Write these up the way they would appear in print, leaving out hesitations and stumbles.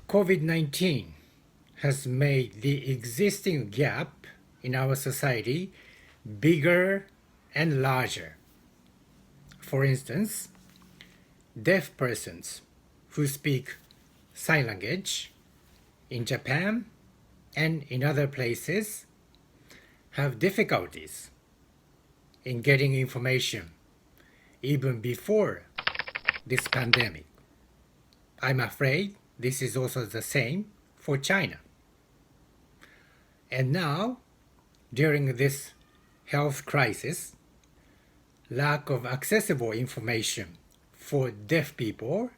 COVID-19 has made the existing gap in our society bigger and larger. For instance, deaf persons who speak sign language in Japan and in other places have difficulties in getting information even before this pandemic. I'm afraid this is also the same for China. And now, during this health crisis, lack of accessible information for deaf people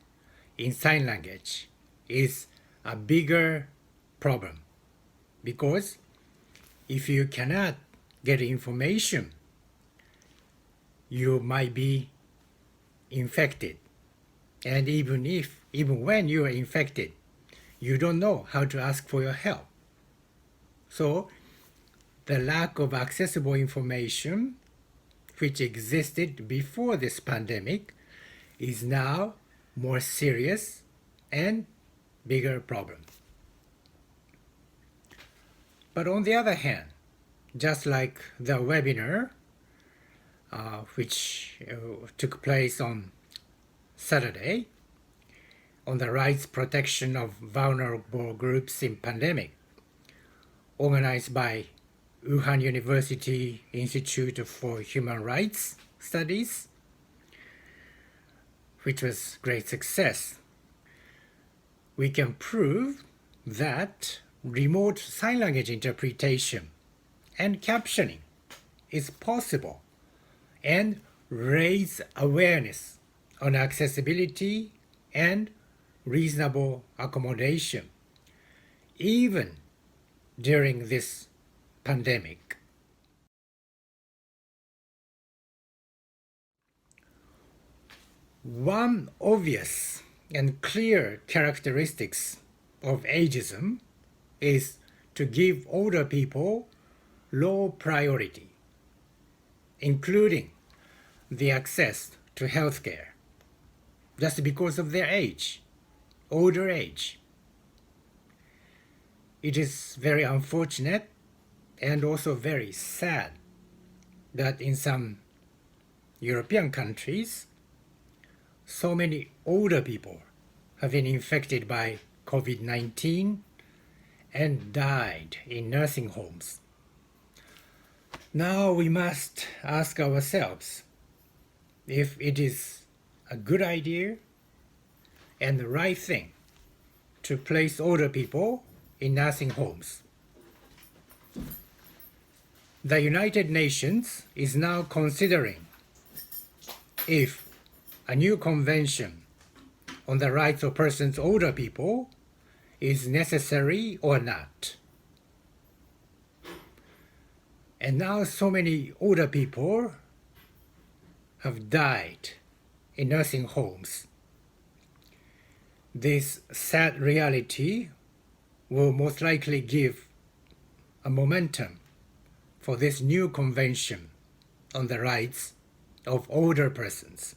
in sign language is a bigger problem, because if you cannot get information, you might be infected. And even when you are infected, you don't know how to ask for your help. So the lack of accessible information which existed before this pandemic is now more serious and bigger problem. But on the other hand, just like the webinar which took place on Saturday on the rights protection of vulnerable groups in pandemic, organized by Wuhan University Institute for Human Rights Studies, which was great success, we can prove that remote sign language interpretation and captioning is possible and raise awareness on accessibility and reasonable accommodation, even during this pandemic. One obvious and clear characteristics of ageism is to give older people low priority, including the access to healthcare, just because of their age, older age. It is very unfortunate and also very sad that in some European countries, so many older people have been infected by COVID-19 and died in nursing homes. Now we must ask ourselves if it is a good idea and the right thing to place older people in nursing homes. The United Nations is now considering if a new convention on the rights of persons older people is necessary or not. And now so many older people have died in nursing homes. This sad reality will most likely give a momentum for this new convention on the rights of older persons.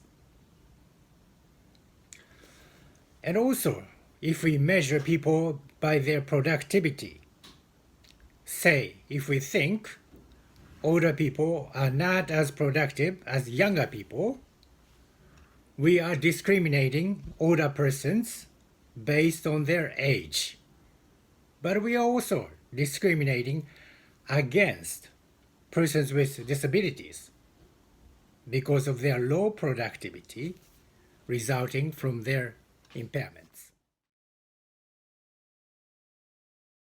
And also, if we measure people by their productivity, say if we think older people are not as productive as younger people, we are discriminating older persons based on their age. But we are also discriminating against persons with disabilities because of their low productivity resulting from their impairments.